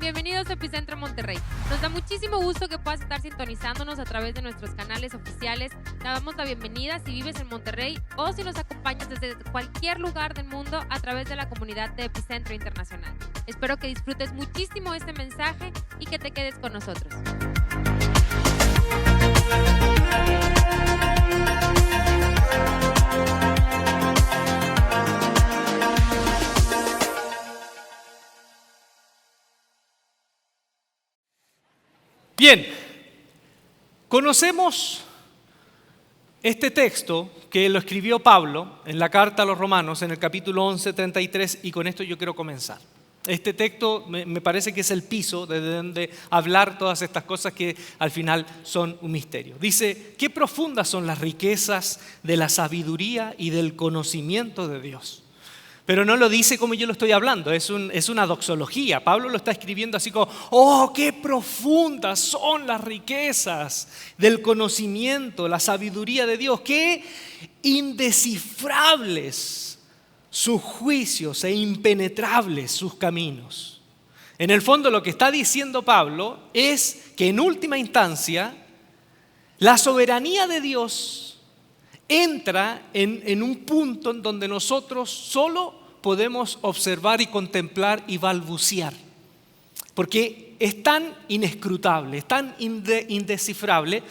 bienvenidos a Epicentro Monterrey. Nos da muchísimo gusto que puedas estar sintonizándonos a través de nuestros canales oficiales. Te damos la bienvenida si vives en Monterrey o si nos acompañas desde cualquier lugar del mundo a través de la comunidad de Epicentro Internacional. Espero que disfrutes muchísimo este mensaje y que te quedes con nosotros. Bien, conocemos este texto que lo escribió Pablo en la carta a los Romanos en el capítulo 11, 33, y con esto yo quiero comenzar. Este texto me parece que es el piso desde donde hablar todas estas cosas que al final son un misterio. Dice, qué profundas son las riquezas de la sabiduría y del conocimiento de Dios. Pero no lo dice como yo lo estoy hablando, es una doxología. Pablo lo está escribiendo así como, oh, qué profundas son las riquezas del conocimiento, la sabiduría de Dios, qué indescifrables sus juicios e impenetrables sus caminos. En el fondo lo que está diciendo Pablo es que en última instancia la soberanía de Dios entra en un punto en donde nosotros solo podemos observar y contemplar y balbucear. Porque es tan inescrutable, es tan indescifrable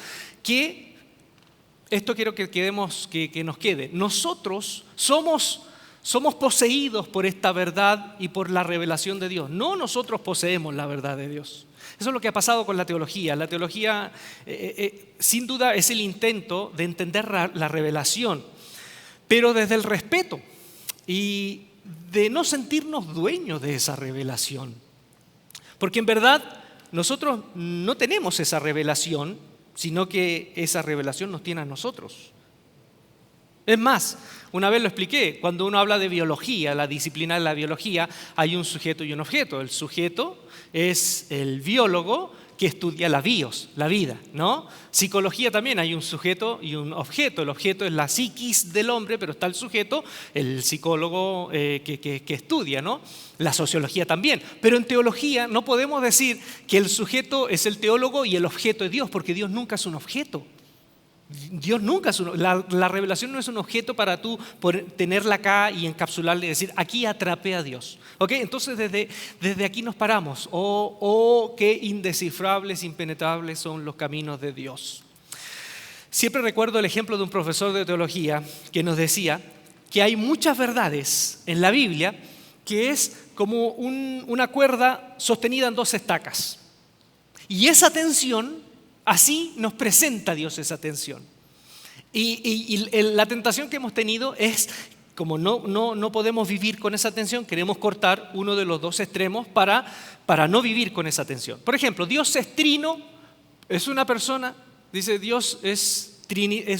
que esto quiero que nos quede. Nosotros somos poseídos por esta verdad y por la revelación de Dios. No nosotros poseemos la verdad de Dios. Eso es lo que ha pasado con la teología. La teología, sin duda, es el intento de entender la revelación, pero desde el respeto y de no sentirnos dueños de esa revelación. Porque en verdad nosotros no tenemos esa revelación, sino que esa revelación nos tiene a nosotros. Es más, una vez lo expliqué, cuando uno habla de biología, la disciplina de la biología, hay un sujeto y un objeto. El sujeto es el biólogo que estudia la bios, la vida, ¿no? Psicología también, hay un sujeto y un objeto. El objeto es la psiquis del hombre, pero está el sujeto, el psicólogo que estudia, ¿no? La sociología también. Pero en teología no podemos decir que el sujeto es el teólogo y el objeto es Dios, porque Dios nunca es un objeto. Dios nunca es la revelación no es un objeto para tú tenerla acá y encapsularla y decir, aquí atrapé a Dios. ¿Okay? Entonces desde aquí nos paramos. Qué indescifrables, impenetrables son los caminos de Dios. Siempre recuerdo el ejemplo de un profesor de teología que nos decía que hay muchas verdades en la Biblia que es como una cuerda sostenida en dos estacas. Y esa tensión, así nos presenta Dios esa tensión. Y la tentación que hemos tenido es, como no podemos vivir con esa tensión, queremos cortar uno de los dos extremos para no vivir con esa tensión. Por ejemplo, Dios es trino, es una persona, dice Dios es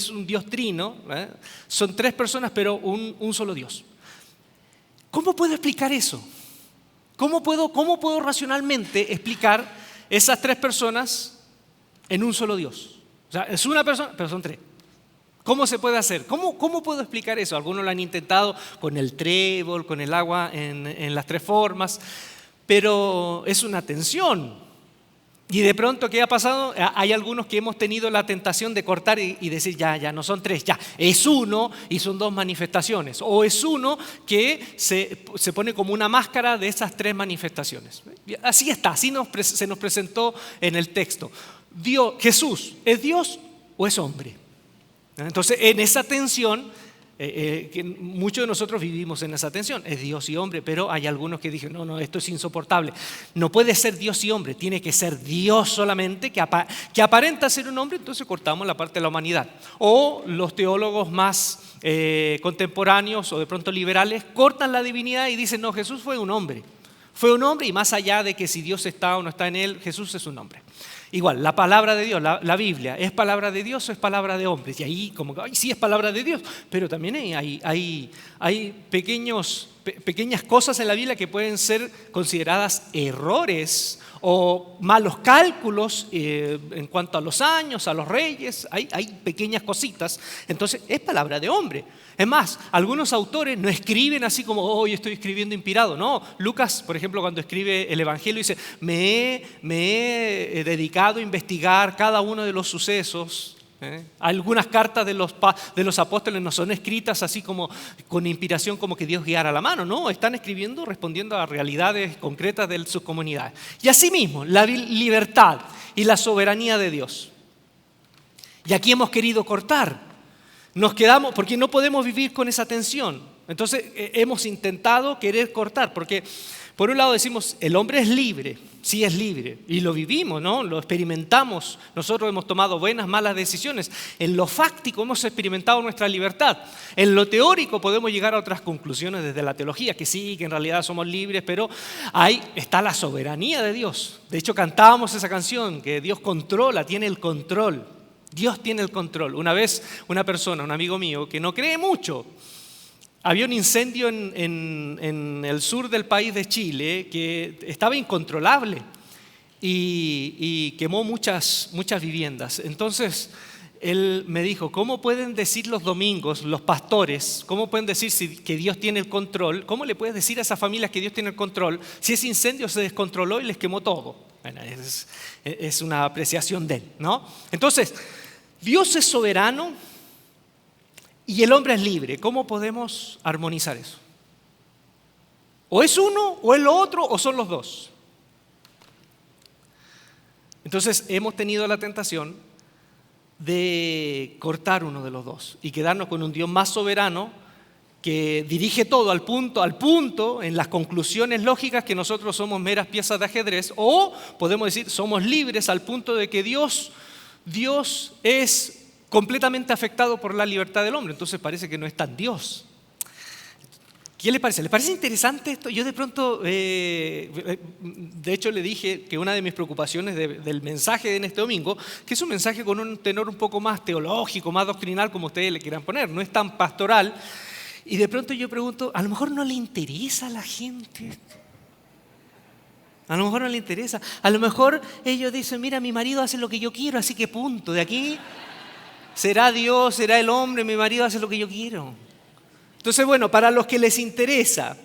un Dios trino, ¿eh? Son tres personas pero un solo Dios. ¿Cómo puedo explicar eso? ¿Cómo puedo racionalmente explicar esas tres personas en un solo Dios? O sea, es una persona, pero son tres. ¿Cómo se puede hacer? ¿Cómo puedo explicar eso? Algunos lo han intentado con el trébol, con el agua en las tres formas, pero es una tensión. Y de pronto, ¿qué ha pasado? Hay algunos que hemos tenido la tentación de cortar y decir, ya, no son tres, ya, es uno y son dos manifestaciones. O es uno que se pone como una máscara de esas tres manifestaciones. Así está, así se nos presentó en el texto. Jesús, ¿es Dios o es hombre? Entonces, en esa tensión, que muchos de nosotros vivimos en esa tensión, es Dios y hombre, pero hay algunos que dicen, no, esto es insoportable. No puede ser Dios y hombre, tiene que ser Dios solamente, que aparenta ser un hombre, entonces cortamos la parte de la humanidad. O los teólogos más contemporáneos o de pronto liberales cortan la divinidad y dicen, no, Jesús fue un hombre y más allá de que si Dios está o no está en él, Jesús es un hombre. Igual, la palabra de Dios, la Biblia, ¿es palabra de Dios o es palabra de hombres? Y ahí como que, sí es palabra de Dios, pero también hay pequeños pequeñas cosas en la Biblia que pueden ser consideradas errores o malos cálculos en cuanto a los años, a los reyes. Hay pequeñas cositas. Entonces, es palabra de hombre. Es más, algunos autores no escriben así como, hoy estoy escribiendo inspirado. No, Lucas, por ejemplo, cuando escribe el Evangelio dice, me he dedicado a investigar cada uno de los sucesos. Algunas cartas de los apóstoles no son escritas así como con inspiración como que Dios guiara la mano, no, están escribiendo respondiendo a realidades concretas de sus comunidades. Y asimismo, la libertad y la soberanía de Dios. Y aquí hemos querido cortar, nos quedamos, porque no podemos vivir con esa tensión. Entonces hemos intentado querer cortar, porque por un lado decimos, el hombre es libre, sí es libre, y lo vivimos, ¿no? Lo experimentamos, nosotros hemos tomado buenas, malas decisiones. En lo fáctico hemos experimentado nuestra libertad. En lo teórico podemos llegar a otras conclusiones desde la teología, que sí, que en realidad somos libres, pero ahí está la soberanía de Dios. De hecho, cantábamos esa canción, que Dios controla, tiene el control. Dios tiene el control. Una vez una persona, un amigo mío, que no cree mucho, había un incendio en el sur del país de Chile que estaba incontrolable y quemó muchas viviendas. Entonces, él me dijo, ¿cómo pueden decir los domingos, los pastores, cómo pueden decir que Dios tiene el control? ¿Cómo le puedes decir a esas familias que Dios tiene el control si ese incendio se descontroló y les quemó todo? Bueno, es una apreciación de él, ¿no? Entonces, Dios es soberano y el hombre es libre. ¿Cómo podemos armonizar eso? O es uno, o es lo otro, o son los dos. Entonces hemos tenido la tentación de cortar uno de los dos y quedarnos con un Dios más soberano que dirige todo al punto, en las conclusiones lógicas, que nosotros somos meras piezas de ajedrez, o podemos decir somos libres al punto de que Dios es completamente afectado por la libertad del hombre. Entonces parece que no es tan Dios. ¿Qué le parece? ¿Le parece interesante esto? Yo de pronto, de hecho le dije que una de mis preocupaciones del mensaje en este domingo, que es un mensaje con un tenor un poco más teológico, más doctrinal, como ustedes le quieran poner, no es tan pastoral. Y de pronto yo pregunto, a lo mejor no le interesa a la gente esto. A lo mejor no le interesa. A lo mejor ellos dicen, mira, mi marido hace lo que yo quiero, así que punto. De aquí será Dios, será el hombre, mi marido hace lo que yo quiero. Entonces, bueno, para los que les interesa,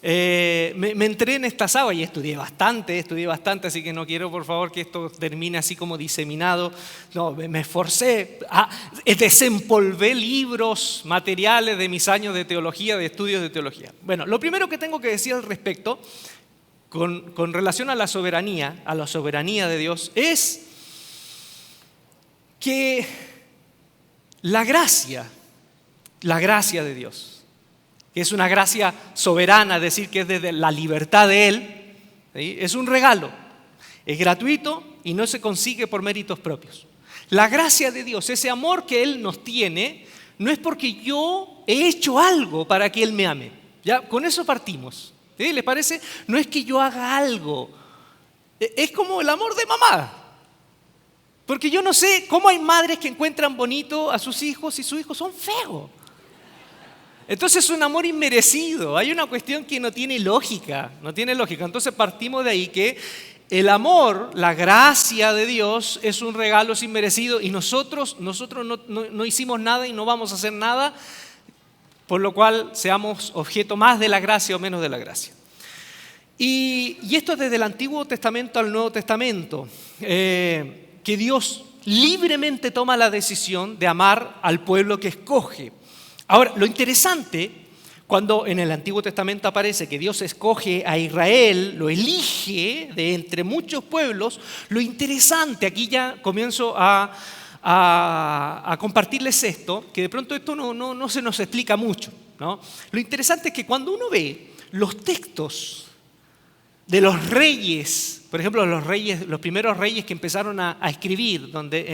me entré en estas aguas y estudié bastante, así que no quiero, por favor, que esto termine así como diseminado. No, me esforcé, desempolvé libros, materiales de mis años de teología, de estudios de teología. Bueno, lo primero que tengo que decir al respecto, con relación a la soberanía de Dios, es que la gracia de Dios, que es una gracia soberana, es decir, que es desde la libertad de Él, ¿sí? Es un regalo, es gratuito y no se consigue por méritos propios. La gracia de Dios, ese amor que Él nos tiene, no es porque yo he hecho algo para que Él me ame. Ya, con eso partimos. ¿Sí? ¿Les parece? No es que yo haga algo, es como el amor de mamá. Porque yo no sé cómo hay madres que encuentran bonito a sus hijos y sus hijos son feos. Entonces es un amor inmerecido, hay una cuestión que no tiene lógica. Entonces partimos de ahí que el amor, la gracia de Dios es un regalo sin merecido y nosotros no hicimos nada y no vamos a hacer nada, por lo cual seamos objeto más de la gracia o menos de la gracia. Y esto desde el Antiguo Testamento al Nuevo Testamento, que Dios libremente toma la decisión de amar al pueblo que escoge. Ahora, lo interesante, cuando en el Antiguo Testamento aparece que Dios escoge a Israel, lo elige de entre muchos pueblos, lo interesante, aquí ya comienzo a compartirles esto, que de pronto esto no se nos explica mucho, ¿no? Lo interesante es que cuando uno ve los textos de los reyes, por ejemplo, los primeros reyes que empezaron a escribir, donde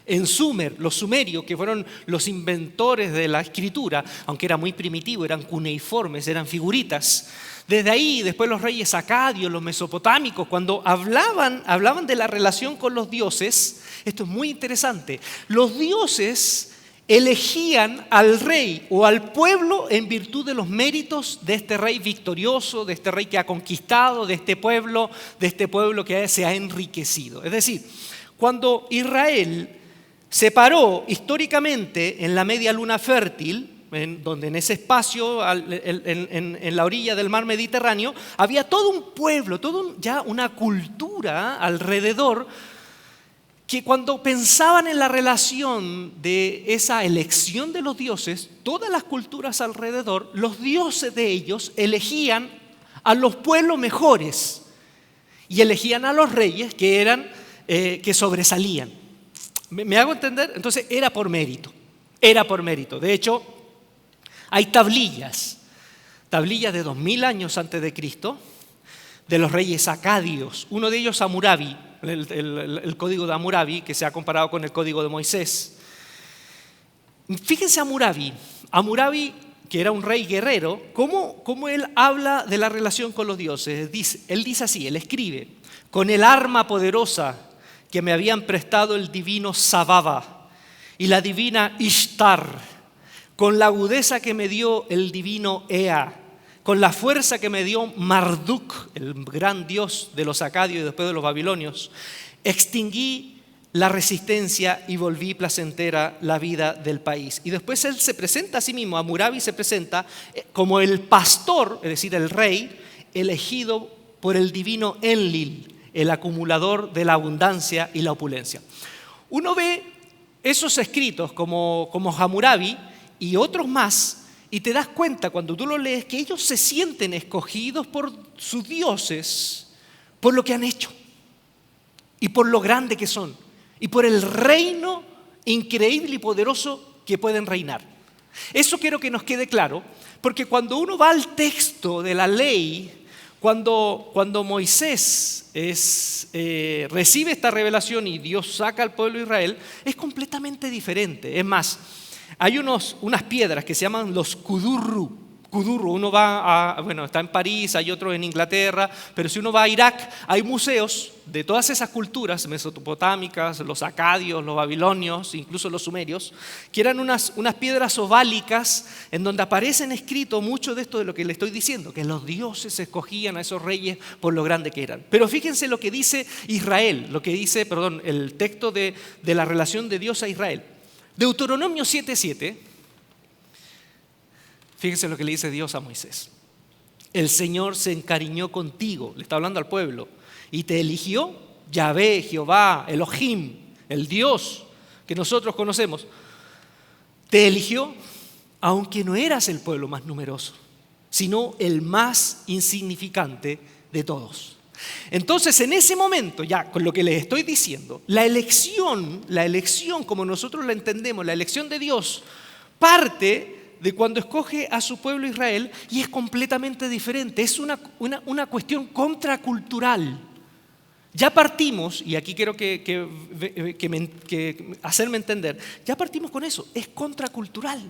en Sumer, los sumerios, que fueron los inventores de la escritura, aunque era muy primitivo, eran cuneiformes, eran figuritas. Desde ahí, después los reyes acadios, los mesopotámicos, cuando hablaban de la relación con los dioses, esto es muy interesante, los dioses elegían al rey o al pueblo en virtud de los méritos de este rey victorioso, de este rey que ha conquistado, de este pueblo que se ha enriquecido. Es decir, cuando Israel se paró históricamente en la media luna fértil, donde en ese espacio, en la orilla del mar Mediterráneo, había todo un pueblo, ya una cultura alrededor, que cuando pensaban en la relación de esa elección de los dioses, todas las culturas alrededor, los dioses de ellos elegían a los pueblos mejores y elegían a los reyes que sobresalían. ¿Me hago entender? Entonces era por mérito. De hecho, hay tablillas de 2000 años antes de Cristo, de los reyes acadios. Uno de ellos, Hammurabi, el código de Hammurabi, que se ha comparado con el código de Moisés. Fíjense Hammurabi, que era un rey guerrero, cómo él habla de la relación con los dioses. Él dice así, él escribe: con el arma poderosa que me habían prestado el divino Sababa y la divina Ishtar, con la agudeza que me dio el divino Ea, con la fuerza que me dio Marduk, el gran dios de los acadios y después de los babilonios, extinguí la resistencia y volví placentera la vida del país. Y después él se presenta a sí mismo, Hammurabi se presenta como el pastor, es decir, el rey, elegido por el divino Enlil, el acumulador de la abundancia y la opulencia. Uno ve esos escritos como Hammurabi y otros más, y te das cuenta cuando tú lo lees que ellos se sienten escogidos por sus dioses, por lo que han hecho, y por lo grande que son, y por el reino increíble y poderoso que pueden reinar. Eso quiero que nos quede claro, porque cuando uno va al texto de la ley, cuando Moisés recibe esta revelación y Dios saca al pueblo de Israel, es completamente diferente. Es más, hay unas piedras que se llaman los kudurru. Uno está en París, hay otro en Inglaterra, pero si uno va a Irak, hay museos de todas esas culturas mesopotámicas, los acadios, los babilonios, incluso los sumerios, que eran unas piedras oválicas en donde aparecen escrito mucho de esto de lo que le estoy diciendo, que los dioses escogían a esos reyes por lo grande que eran. Pero fíjense lo que dice el texto de la relación de Dios a Israel. Deuteronomio 7:7. Fíjense lo que le dice Dios a Moisés. El Señor se encariñó contigo, le está hablando al pueblo, y te eligió, Yahvé, Jehová, Elohim, el Dios que nosotros conocemos. Te eligió aunque no eras el pueblo más numeroso, sino el más insignificante de todos. Entonces, en ese momento, ya con lo que les estoy diciendo, la elección como nosotros la entendemos, la elección de Dios, parte de cuando escoge a su pueblo Israel y es completamente diferente. Es una cuestión contracultural. Ya partimos, y aquí quiero hacerme entender, ya partimos con eso, es contracultural.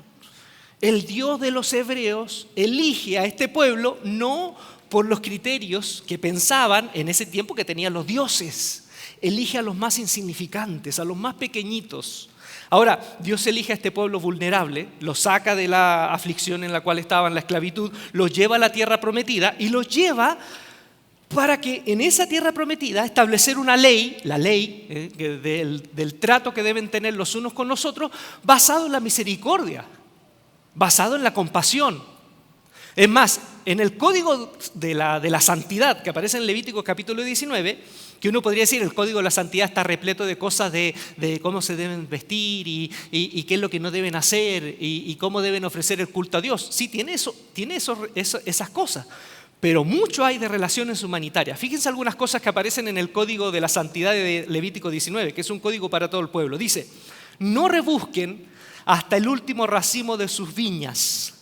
El Dios de los hebreos elige a este pueblo no por los criterios que pensaban en ese tiempo que tenían los dioses. Elige a los más insignificantes, a los más pequeñitos. Ahora, Dios elige a este pueblo vulnerable, los saca de la aflicción en la cual estaban, la esclavitud, los lleva a la tierra prometida y los lleva para que en esa tierra prometida establecer una ley, la ley del trato que deben tener los unos con los otros, basado en la misericordia, basado en la compasión. Es más, en el código de la santidad que aparece en Levítico capítulo 19, que uno podría decir el código de la santidad está repleto de cosas de cómo se deben vestir y qué es lo que no deben hacer y cómo deben ofrecer el culto a Dios. Sí, tiene esas cosas, pero mucho hay de relaciones humanitarias. Fíjense algunas cosas que aparecen en el código de la santidad de Levítico 19, que es un código para todo el pueblo. Dice: no rebusquen hasta el último racimo de sus viñas.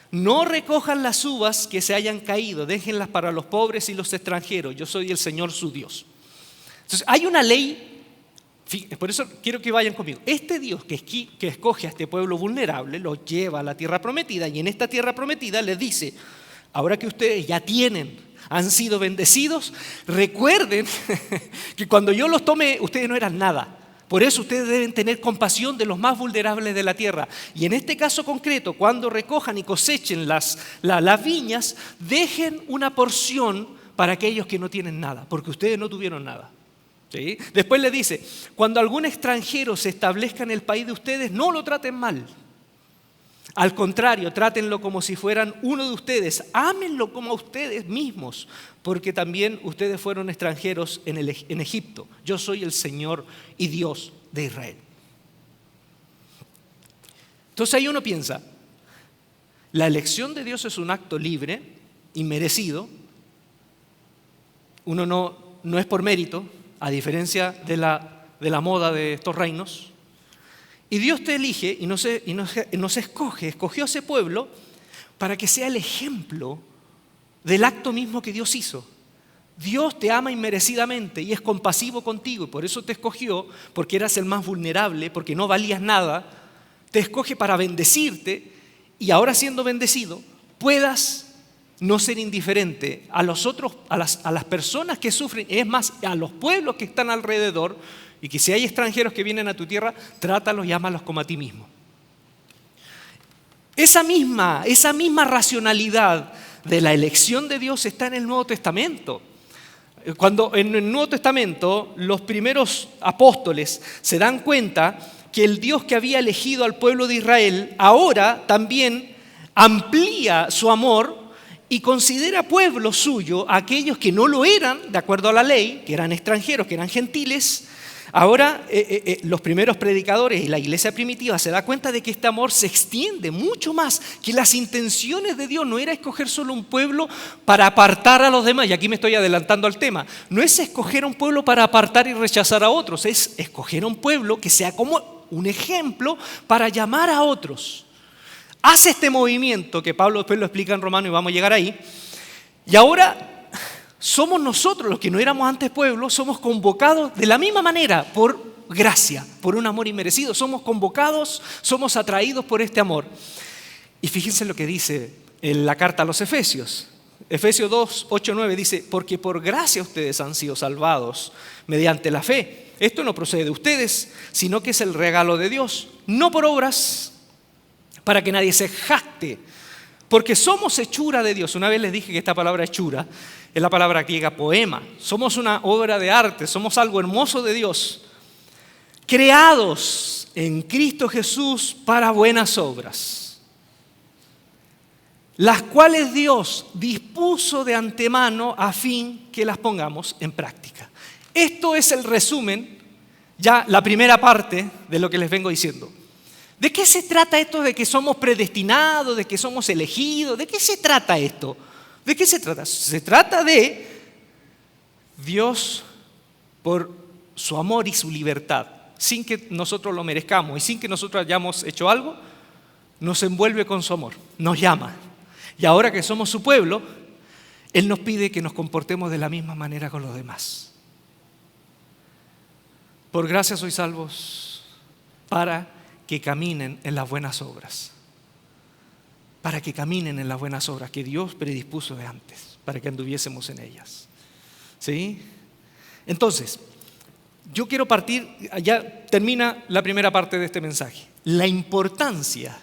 No recojan las uvas que se hayan caído, déjenlas para los pobres y los extranjeros. Yo soy el Señor su Dios. Entonces hay una ley, por eso quiero que vayan conmigo. Este Dios que escoge a este pueblo vulnerable, lo lleva a la tierra prometida y en esta tierra prometida les dice: ahora que ustedes ya han sido bendecidos, recuerden que cuando yo los tomé, ustedes no eran nada. Por eso ustedes deben tener compasión de los más vulnerables de la tierra. Y en este caso concreto, cuando recojan y cosechen las viñas, dejen una porción para aquellos que no tienen nada, porque ustedes no tuvieron nada. ¿Sí? Después le dice, cuando algún extranjero se establezca en el país de ustedes, no lo traten mal. Al contrario, trátenlo como si fueran uno de ustedes. Ámenlo como a ustedes mismos, porque también ustedes fueron extranjeros en Egipto. Yo soy el Señor y Dios de Israel. Entonces ahí uno piensa, la elección de Dios es un acto libre y merecido. Uno no es por mérito, a diferencia de la moda de estos reinos. Y Dios te elige y nos escogió a ese pueblo para que sea el ejemplo del acto mismo que Dios hizo. Dios te ama inmerecidamente y es compasivo contigo y por eso te escogió, porque eras el más vulnerable, porque no valías nada. Te escoge para bendecirte y ahora siendo bendecido puedas no ser indiferente a los otros, a las personas que sufren, es más, a los pueblos que están alrededor, y que si hay extranjeros que vienen a tu tierra, trátalos y ámalos como a ti mismo. Esa misma racionalidad de la elección de Dios está en el Nuevo Testamento. Cuando en el Nuevo Testamento los primeros apóstoles se dan cuenta que el Dios que había elegido al pueblo de Israel ahora también amplía su amor y considera pueblo suyo a aquellos que no lo eran, de acuerdo a la ley, que eran extranjeros, que eran gentiles. Ahora los primeros predicadores y la iglesia primitiva se da cuenta de que este amor se extiende mucho más, que las intenciones de Dios no era escoger solo un pueblo para apartar a los demás, y aquí me estoy adelantando al tema, no es escoger un pueblo para apartar y rechazar a otros, es escoger un pueblo que sea como un ejemplo para llamar a otros. Hace este movimiento que Pablo después lo explica en Romanos y vamos a llegar ahí, y ahora somos nosotros los que no éramos antes pueblo, somos convocados de la misma manera por gracia, por un amor inmerecido. Somos convocados, somos atraídos por este amor. Y fíjense lo que dice en la carta a los Efesios. Efesios 2, 8, 9 dice, porque por gracia ustedes han sido salvados mediante la fe. Esto no procede de ustedes, sino que es el regalo de Dios, no por obras, para que nadie se jacte. Porque somos hechura de Dios. Una vez les dije que esta palabra hechura es la palabra griega poema. Somos una obra de arte, somos algo hermoso de Dios. Creados en Cristo Jesús para buenas obras, las cuales Dios dispuso de antemano a fin que las pongamos en práctica. Esto es el resumen, ya la primera parte de lo que les vengo diciendo. ¿De qué se trata esto de que somos predestinados, de que somos elegidos? ¿De qué se trata esto? ¿De qué se trata? Se trata de Dios, por su amor y su libertad, sin que nosotros lo merezcamos y sin que nosotros hayamos hecho algo, nos envuelve con su amor, nos llama. Y ahora que somos su pueblo, Él nos pide que nos comportemos de la misma manera con los demás. Por gracia sois salvos para que caminen en las buenas obras. Para que caminen en las buenas obras que Dios predispuso de antes, para que anduviésemos en ellas. ¿Sí? Entonces, yo quiero partir, ya termina la primera parte de este mensaje. La importancia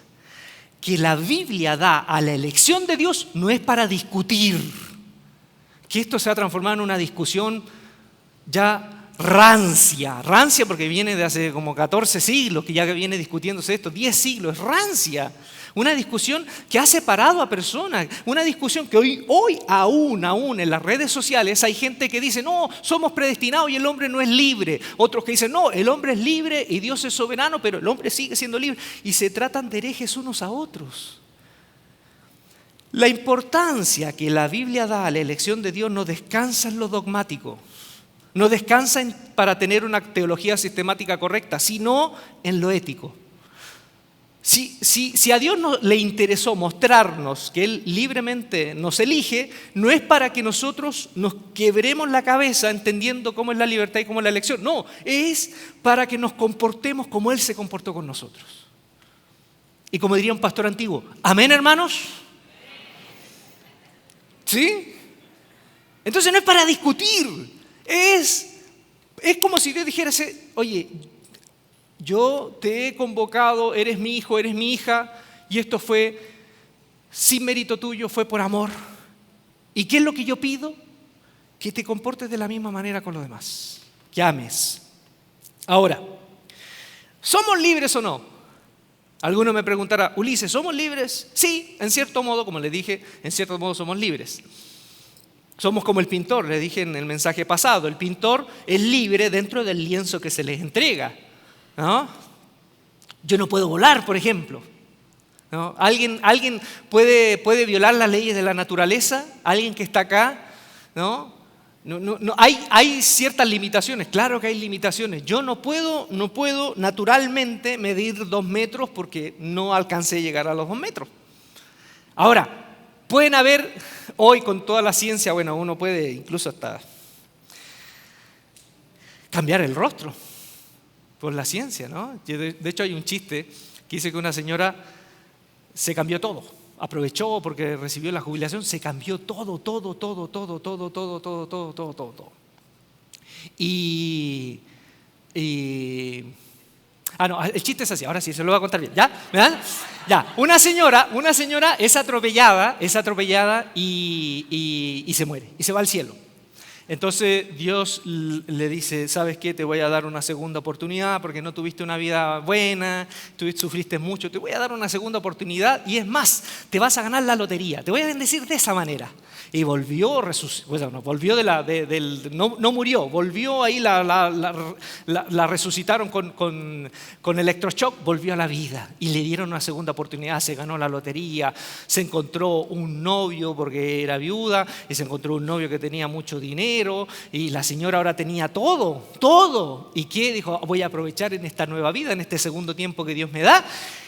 que la Biblia da a la elección de Dios no es para discutir, que esto se ha transformado en una discusión ya rancia porque viene de hace como 14 siglos que ya viene discutiéndose esto, 10 siglos, es rancia. Una discusión que ha separado a personas, una discusión que hoy aún en las redes sociales hay gente que dice, no, somos predestinados y el hombre no es libre. Otros que dicen, no, el hombre es libre y Dios es soberano, pero el hombre sigue siendo libre. Y se tratan de herejes unos a otros. La importancia que la Biblia da a la elección de Dios no descansa en lo dogmático, no descansa para tener una teología sistemática correcta, sino en lo ético. Si a Dios le interesó mostrarnos que Él libremente nos elige, no es para que nosotros nos quebremos la cabeza entendiendo cómo es la libertad y cómo es la elección. No, es para que nos comportemos como Él se comportó con nosotros. Y como diría un pastor antiguo, ¿amén, hermanos? ¿Sí? Entonces no es para discutir. Es como si Dios dijera, oye, yo te he convocado, eres mi hijo, eres mi hija, y esto fue sin mérito tuyo, fue por amor. ¿Y qué es lo que yo pido? Que te comportes de la misma manera con los demás, que ames. Ahora, ¿somos libres o no? Alguno me preguntará, Ulises, ¿somos libres? Sí, en cierto modo, como les dije, en cierto modo somos libres. Somos como el pintor, les dije en el mensaje pasado, el pintor es libre dentro del lienzo que se les entrega, ¿no? Yo no puedo volar, por ejemplo, ¿no? ¿Alguien puede violar las leyes de la naturaleza? ¿Alguien que está acá? ¿No? Hay ciertas limitaciones, claro que hay limitaciones. Yo no puedo naturalmente medir 2 metros porque no alcancé a llegar a los 2 metros. Ahora, pueden haber, hoy con toda la ciencia, bueno, uno puede incluso hasta cambiar el rostro por la ciencia, ¿no? De hecho hay un chiste que dice que una señora se cambió todo, aprovechó porque recibió la jubilación, se cambió todo. No, el chiste es así, ahora sí, se lo voy a contar bien, ¿ya? ¿Verdad? Ya, una señora es atropellada y se muere, y se va al cielo. Entonces Dios le dice, ¿sabes qué? Te voy a dar una segunda oportunidad porque no tuviste una vida buena, sufriste mucho, te voy a dar una segunda oportunidad y es más, te vas a ganar la lotería, te voy a bendecir de esa manera. Y volvió, no murió, volvió ahí, la resucitaron con electroshock, volvió a la vida y le dieron una segunda oportunidad, se ganó la lotería, se encontró un novio porque era viuda y se encontró un novio que tenía mucho dinero y la señora ahora tenía todo. ¿Y qué? Dijo, voy a aprovechar en esta nueva vida, en este segundo tiempo que Dios me da.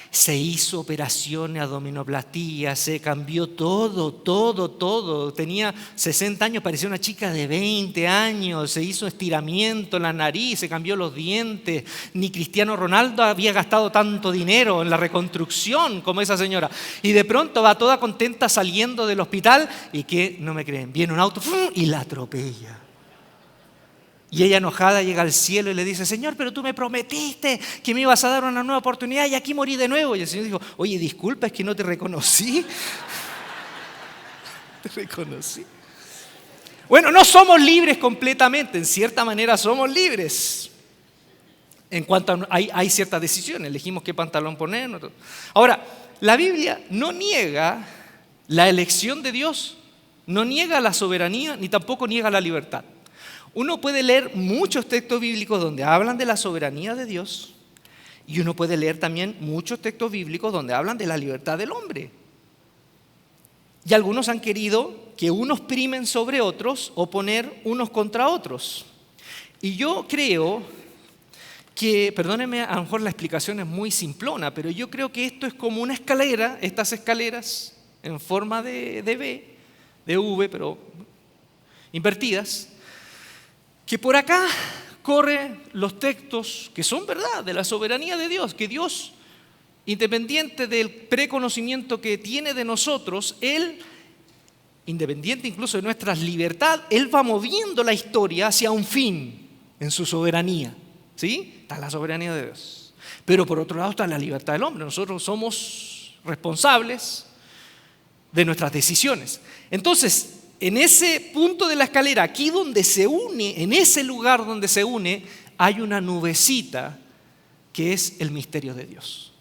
Se hizo operaciones, abdominoplastía, se cambió todo. Tenía 60 años, parecía una chica de 20 años. Se hizo estiramiento en la nariz, se cambió los dientes. Ni Cristiano Ronaldo había gastado tanto dinero en la reconstrucción como esa señora. Y de pronto va toda contenta saliendo del hospital y que, no me creen, viene un auto y la atropella. Y ella enojada llega al cielo y le dice, Señor, pero tú me prometiste que me ibas a dar una nueva oportunidad y aquí morí de nuevo. Y el Señor dijo, oye, disculpa, es que no te reconocí. Te reconocí. Bueno, no somos libres completamente, en cierta manera somos libres. En cuanto a, hay ciertas decisiones, elegimos qué pantalón ponernos. Ahora, la Biblia no niega la elección de Dios, no niega la soberanía, ni tampoco niega la libertad. Uno puede leer muchos textos bíblicos donde hablan de la soberanía de Dios y uno puede leer también muchos textos bíblicos donde hablan de la libertad del hombre. Y algunos han querido que unos primen sobre otros o poner unos contra otros. Y yo creo que, perdónenme, a lo mejor la explicación es muy simplona, pero yo creo que esto es como una escalera, estas escaleras en forma de V, pero invertidas, que por acá corren los textos que son verdad de la soberanía de Dios, que Dios, independiente del preconocimiento que tiene de nosotros, Él, independiente incluso de nuestra libertad, Él va moviendo la historia hacia un fin en su soberanía. ¿Sí? Está la soberanía de Dios. Pero por otro lado está la libertad del hombre. Nosotros somos responsables de nuestras decisiones. Entonces, en ese punto de la escalera, aquí donde se une, en ese lugar donde se une, hay una nubecita que es el misterio de Dios.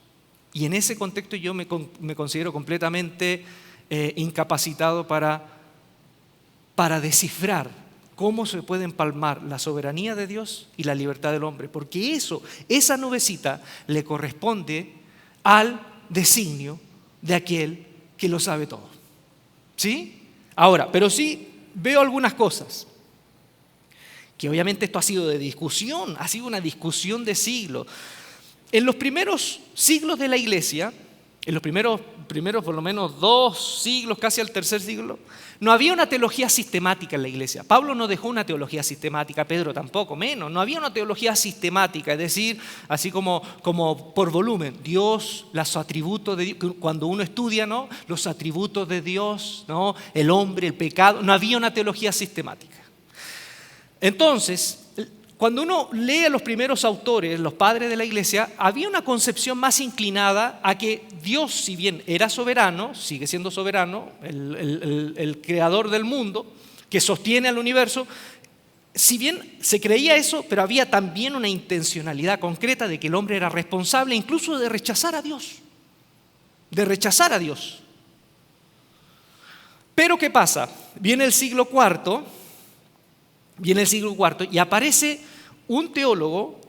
Y en ese contexto yo me considero completamente incapacitado para descifrar cómo se puede empalmar la soberanía de Dios y la libertad del hombre. Porque esa nubecita le corresponde al designio de aquel que lo sabe todo. ¿Sí? Ahora, pero sí veo algunas cosas, que obviamente esto ha sido de discusión, ha sido una discusión de siglos. En los primeros siglos de la iglesia, en los primeros por lo menos 2 siglos, casi al 3er siglo, no había una teología sistemática en la iglesia. Pablo no dejó una teología sistemática, Pedro tampoco, menos. No había una teología sistemática, es decir, así como por volumen. Dios, los atributos de Dios, cuando uno estudia, ¿no? Los atributos de Dios, ¿no? El hombre, el pecado, no había una teología sistemática. Entonces, cuando uno lee a los primeros autores, los padres de la iglesia, había una concepción más inclinada a que Dios, si bien era soberano, sigue siendo soberano, el creador del mundo, que sostiene al universo, si bien se creía eso, pero había también una intencionalidad concreta de que el hombre era responsable incluso de rechazar a Dios. De rechazar a Dios. Pero ¿qué pasa? Viene el siglo IV y aparece un teólogo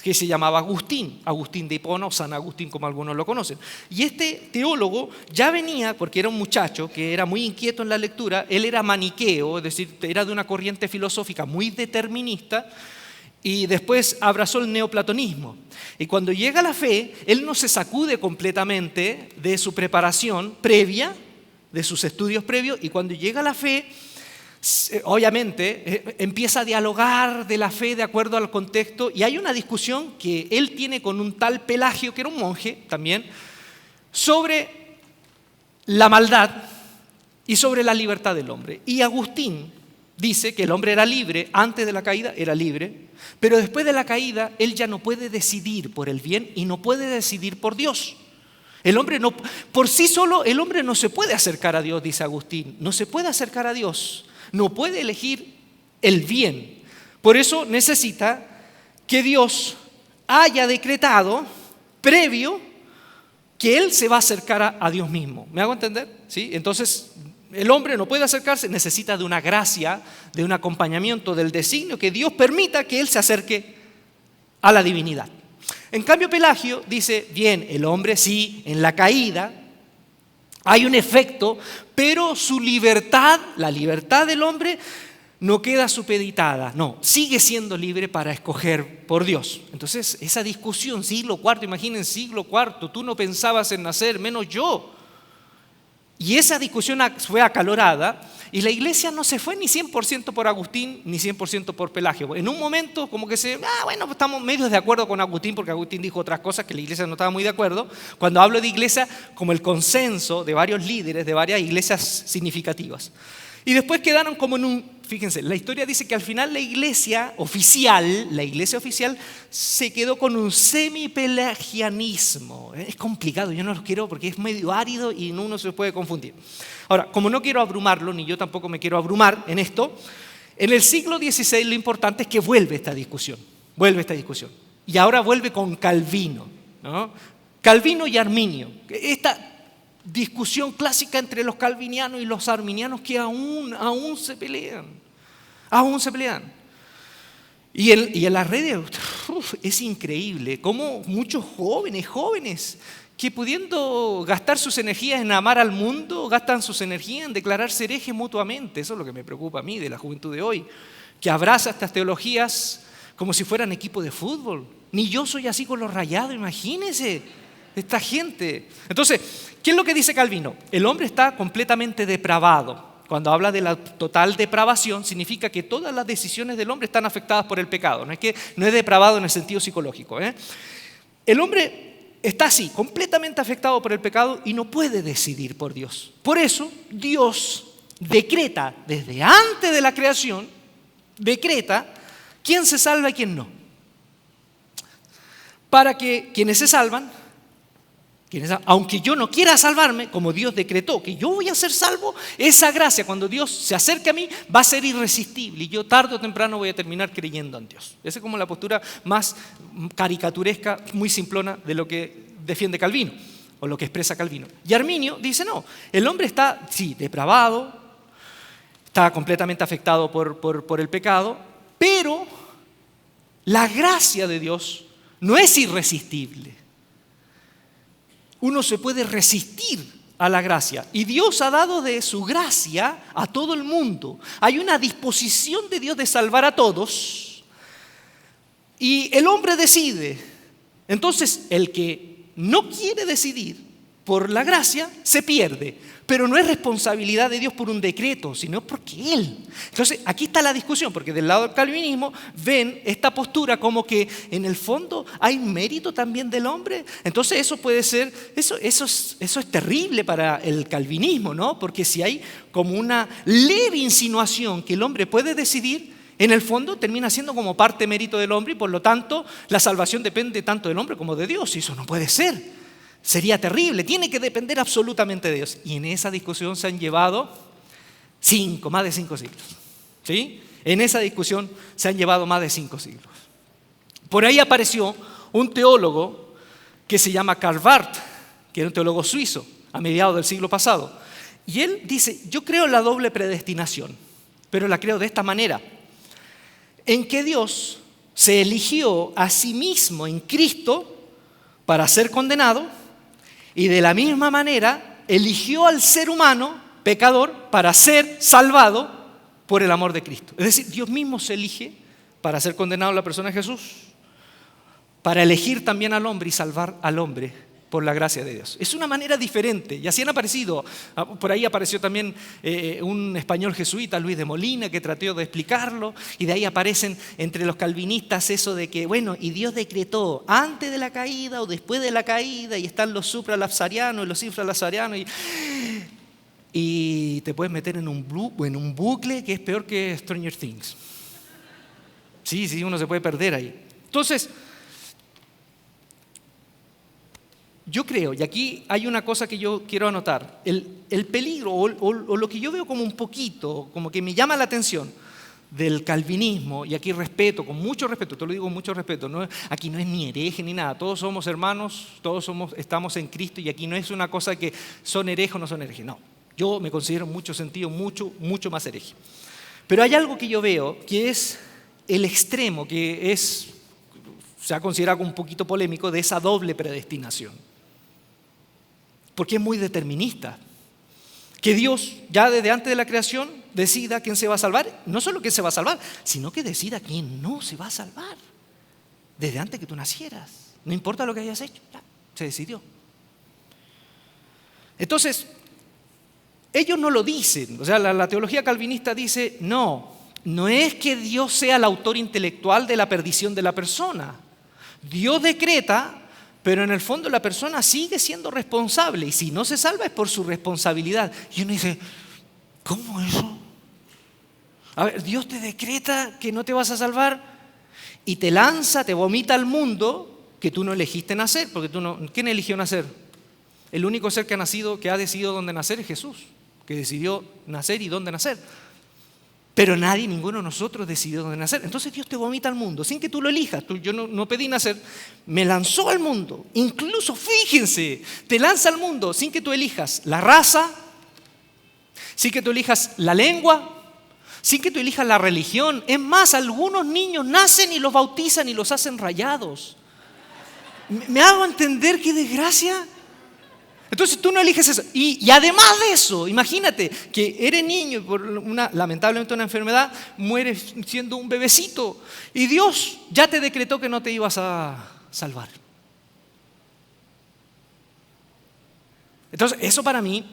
que se llamaba Agustín de Hipona o San Agustín, como algunos lo conocen. Y este teólogo ya venía, porque era un muchacho que era muy inquieto en la lectura, él era maniqueo, es decir, era de una corriente filosófica muy determinista, y después abrazó el neoplatonismo. Y cuando llega a la fe, él no se sacude completamente de su preparación previa, de sus estudios previos, y cuando llega a la fe, obviamente empieza a dialogar de la fe de acuerdo al contexto, y hay una discusión que él tiene con un tal Pelagio, que era un monje también, sobre la maldad y sobre la libertad del hombre. Y Agustín dice que el hombre era libre, antes de la caída era libre, pero después de la caída él ya no puede decidir por el bien y no puede decidir por Dios. El hombre no, por sí solo el hombre no se puede acercar a Dios, dice Agustín, no se puede acercar a Dios. No puede elegir el bien. Por eso necesita que Dios haya decretado previo que Él se va a acercar a Dios mismo. ¿Me hago entender? ¿Sí? Entonces, el hombre no puede acercarse, necesita de una gracia, de un acompañamiento del designio, que Dios permita que Él se acerque a la divinidad. En cambio, Pelagio dice, bien, el hombre sí, en la caída, hay un efecto, pero su libertad, la libertad del hombre, no queda supeditada. No, sigue siendo libre para escoger por Dios. Entonces, esa discusión, siglo IV, imaginen siglo IV, tú no pensabas en nacer, menos yo. Y esa discusión fue acalorada y la iglesia no se fue ni 100% por Agustín ni 100% por Pelagio. En un momento como que bueno, estamos medio de acuerdo con Agustín porque Agustín dijo otras cosas que la iglesia no estaba muy de acuerdo. Cuando hablo de iglesia, como el consenso de varios líderes de varias iglesias significativas. Y después quedaron como fíjense, la historia dice que al final la iglesia oficial se quedó con un semipelagianismo. Es complicado, yo no lo quiero porque es medio árido y uno se puede confundir. Ahora, como no quiero abrumarlo, ni yo tampoco me quiero abrumar en esto, en el siglo XVI lo importante es que vuelve esta discusión. Y ahora vuelve con Calvino, ¿no? Calvino y Arminio. Esta discusión clásica entre los calvinianos y los arminianos que aún se pelean. Y en las redes es increíble cómo muchos jóvenes que pudiendo gastar sus energías en amar al mundo, gastan sus energías en declararse herejes mutuamente. Eso es lo que me preocupa a mí de la juventud de hoy, que abraza estas teologías como si fueran equipo de fútbol. Ni yo soy así con los Rayados, imagínense esta gente. Entonces, ¿qué es lo que dice Calvino? El hombre está completamente depravado. Cuando habla de la total depravación, significa que todas las decisiones del hombre están afectadas por el pecado. No es depravado en el sentido psicológico. El hombre está así, completamente afectado por el pecado y no puede decidir por Dios. Por eso, Dios decreta, desde antes de la creación, decreta quién se salva y quién no. Para que quienes se salvan, aunque yo no quiera salvarme, como Dios decretó que yo voy a ser salvo, esa gracia cuando Dios se acerque a mí va a ser irresistible y yo tarde o temprano voy a terminar creyendo en Dios. Esa es como la postura más caricaturesca, muy simplona de lo que defiende Calvino o lo que expresa Calvino. Y Arminio dice no, el hombre está, sí, depravado, está completamente afectado por el pecado, pero la gracia de Dios no es irresistible. Uno se puede resistir a la gracia y Dios ha dado de su gracia a todo el mundo. Hay una disposición de Dios de salvar a todos y el hombre decide. Entonces el que no quiere decidir por la gracia se pierde, pero no es responsabilidad de Dios por un decreto, sino porque Él. Entonces aquí está la discusión, porque del lado del calvinismo ven esta postura como que en el fondo hay mérito también del hombre. Entonces eso puede ser, eso es terrible para el calvinismo, ¿no? Porque si hay como una leve insinuación que el hombre puede decidir, en el fondo termina siendo como parte mérito del hombre y por lo tanto la salvación depende tanto del hombre como de Dios. Y eso no puede ser. Sería terrible. Tiene que depender absolutamente de Dios. Y en esa discusión se han llevado más de 5 siglos. ¿Sí? En esa discusión se han llevado más de 5 siglos. Por ahí apareció un teólogo que se llama Karl Barth, que era un teólogo suizo a mediados del siglo pasado. Y él dice, yo creo en la doble predestinación, pero la creo de esta manera, en que Dios se eligió a sí mismo en Cristo para ser condenado y de la misma manera eligió al ser humano, pecador, para ser salvado por el amor de Cristo. Es decir, Dios mismo se elige para ser condenado a la persona de Jesús, para elegir también al hombre y salvar al hombre por la gracia de Dios. Es una manera diferente y así han aparecido. Por ahí apareció también un español jesuita, Luis de Molina, que trató de explicarlo, y de ahí aparecen entre los calvinistas eso de que, bueno, y Dios decretó antes de la caída o después de la caída, y están los supralapsarianos y los infralapsarianos, y te puedes meter en un bucle que es peor que Stranger Things. Sí, uno se puede perder ahí. Entonces, yo creo, y aquí hay una cosa que yo quiero anotar, el peligro o lo que yo veo como un poquito, como que me llama la atención del calvinismo, y aquí respeto, con mucho respeto, te lo digo con mucho respeto, aquí no es ni hereje ni nada, todos somos hermanos, estamos en Cristo, y aquí no es una cosa que son herejes o no son herejes, no, yo me considero en mucho sentido mucho más hereje. Pero hay algo que yo veo que es el extremo, se ha considerado un poquito polémico, de esa doble predestinación. Porque es muy determinista. Que Dios ya desde antes de la creación decida quién se va a salvar. No solo quién se va a salvar, sino que decida quién no se va a salvar. Desde antes que tú nacieras. No importa lo que hayas hecho, ya se decidió. Entonces, ellos no lo dicen. O sea, la teología calvinista dice, no es que Dios sea el autor intelectual de la perdición de la persona. Dios decreta, pero en el fondo la persona sigue siendo responsable, y si no se salva es por su responsabilidad. Y uno dice, ¿cómo eso? A ver, Dios te decreta que no te vas a salvar y te vomita al mundo que tú no elegiste nacer, porque ¿quién eligió nacer? El único ser que ha nacido, que ha decidido dónde nacer es Jesús, que decidió nacer y dónde nacer. Pero ninguno de nosotros decidió dónde nacer. Entonces Dios te vomita al mundo sin que tú lo elijas. Yo no pedí nacer, me lanzó al mundo. Incluso, fíjense, te lanza al mundo sin que tú elijas la raza, sin que tú elijas la lengua, sin que tú elijas la religión. Es más, algunos niños nacen y los bautizan y los hacen rayados. ¿Me hago entender qué desgracia? Entonces tú no eliges eso. Y además de eso, imagínate que eres niño y por lamentablemente una enfermedad mueres siendo un bebecito. Y Dios ya te decretó que no te ibas a salvar. Entonces eso para mí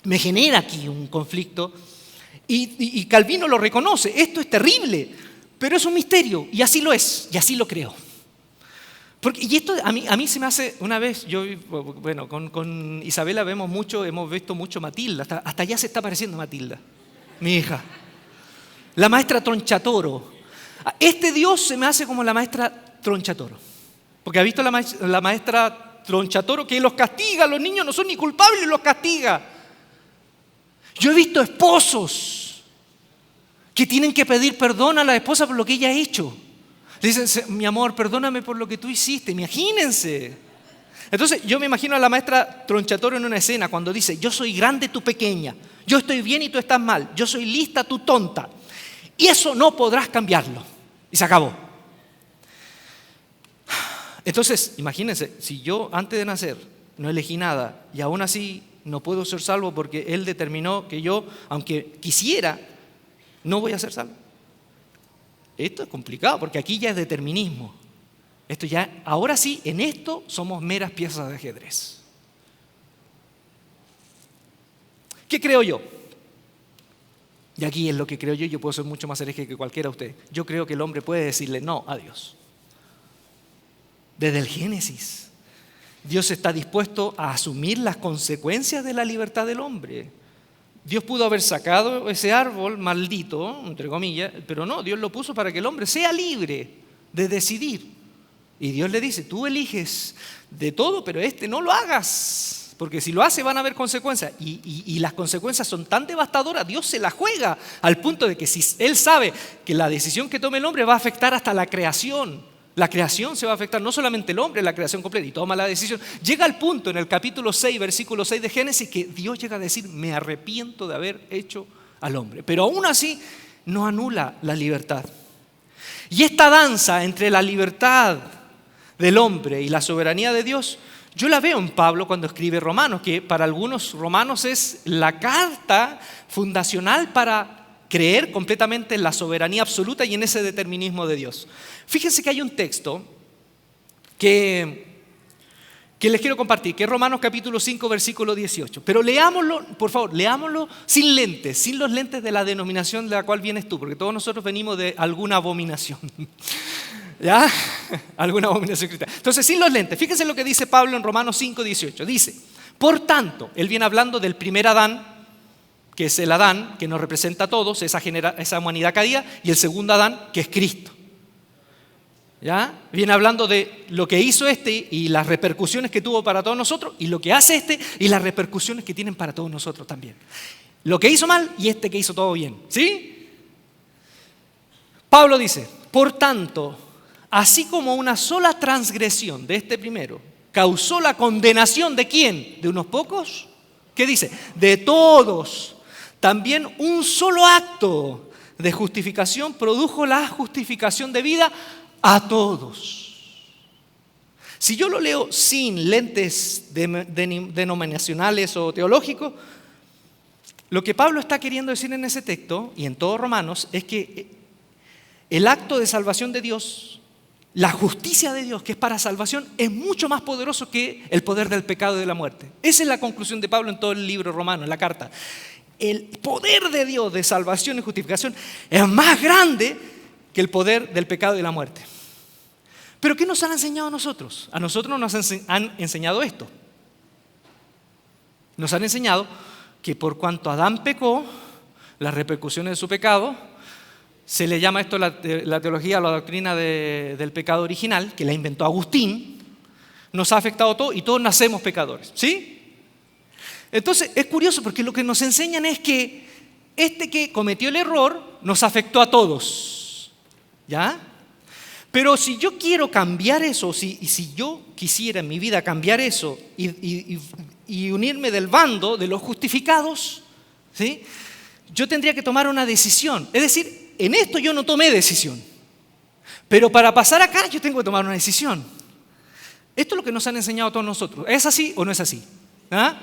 me genera aquí un conflicto. Y Calvino lo reconoce. Esto es terrible, pero es un misterio. Y así lo es, y así lo creo. Y esto a mí se me hace, una vez, con Isabela hemos visto mucho Matilda, hasta ya se está pareciendo Matilda, mi hija. La maestra Tronchatoro. Este Dios se me hace como la maestra Tronchatoro. Porque ha visto la maestra Tronchatoro que los castiga, los niños no son ni culpables y los castiga. Yo he visto esposos que tienen que pedir perdón a la esposa por lo que ella ha hecho. Le dicen, mi amor, perdóname por lo que tú hiciste. Imagínense. Entonces yo me imagino a la maestra Tronchatoro en una escena cuando dice, yo soy grande, tú pequeña. Yo estoy bien y tú estás mal. Yo soy lista, tú tonta. Y eso no podrás cambiarlo. Y se acabó. Entonces, imagínense, si yo antes de nacer no elegí nada y aún así no puedo ser salvo porque Él determinó que yo, aunque quisiera, no voy a ser salvo. Esto es complicado porque aquí ya es determinismo. Ahora sí, en esto somos meras piezas de ajedrez. ¿Qué creo yo? Y aquí es lo que creo yo puedo ser mucho más hereje que cualquiera de ustedes. Yo creo que el hombre puede decirle no a Dios. Desde el Génesis, Dios está dispuesto a asumir las consecuencias de la libertad del hombre. Dios pudo haber sacado ese árbol maldito, entre comillas, pero no, Dios lo puso para que el hombre sea libre de decidir. Y Dios le dice, tú eliges de todo, pero no lo hagas, porque si lo hace van a haber consecuencias. Y las consecuencias son tan devastadoras, Dios se la juega al punto de que si Él sabe que la decisión que tome el hombre va a afectar hasta la creación se va a afectar, no solamente el hombre, la creación completa, y toma la decisión. Llega al punto en el capítulo 6, versículo 6 de Génesis, que Dios llega a decir, me arrepiento de haber hecho al hombre. Pero aún así no anula la libertad. Y esta danza entre la libertad del hombre y la soberanía de Dios, yo la veo en Pablo cuando escribe Romanos, que para algunos Romanos es la carta fundacional para creer completamente en la soberanía absoluta y en ese determinismo de Dios. Fíjense que hay un texto que les quiero compartir, que es Romanos capítulo 5, versículo 18. Pero leámoslo, por favor, leámoslo sin lentes, sin los lentes de la denominación de la cual vienes tú, porque todos nosotros venimos de alguna abominación. ¿Ya? Alguna abominación cristiana. Entonces, sin los lentes, fíjense lo que dice Pablo en Romanos 5, 18. Dice, por tanto, él viene hablando del primer Adán, que es el Adán que nos representa a todos, esa humanidad caída, y el segundo Adán, que es Cristo. ¿Ya? Viene hablando de lo que hizo y las repercusiones que tuvo para todos nosotros, y lo que hace y las repercusiones que tienen para todos nosotros también. Lo que hizo mal y que hizo todo bien. ¿Sí? Pablo dice, por tanto, así como una sola transgresión de este primero causó la condenación ¿de quién? ¿De unos pocos? ¿Qué dice? De todos. También un solo acto de justificación produjo la justificación de vida a todos. Si yo lo leo sin lentes denominacionales o teológicos, lo que Pablo está queriendo decir en ese texto y en todos Romanos es que el acto de salvación de Dios, la justicia de Dios que es para salvación, es mucho más poderoso que el poder del pecado y de la muerte. Esa es la conclusión de Pablo en todo el libro romano, en la carta. El poder de Dios de salvación y justificación es más grande que el poder del pecado y de la muerte. ¿Pero qué nos han enseñado a nosotros? A nosotros nos han enseñado esto. Nos han enseñado que por cuanto Adán pecó, las repercusiones de su pecado, se le llama esto la teología, la doctrina del pecado original, que la inventó Agustín, nos ha afectado a todos y todos nacemos pecadores. ¿Sí? Entonces es curioso porque lo que nos enseñan es que que cometió el error nos afectó a todos. ¿Ya? Pero si yo quiero cambiar eso, y si yo quisiera en mi vida cambiar eso y unirme del bando de los justificados, ¿sí? Yo tendría que tomar una decisión. Es decir, en esto yo no tomé decisión. Pero para pasar acá yo tengo que tomar una decisión. Esto es lo que nos han enseñado a todos nosotros. ¿Es así o no es así? ¿Ah?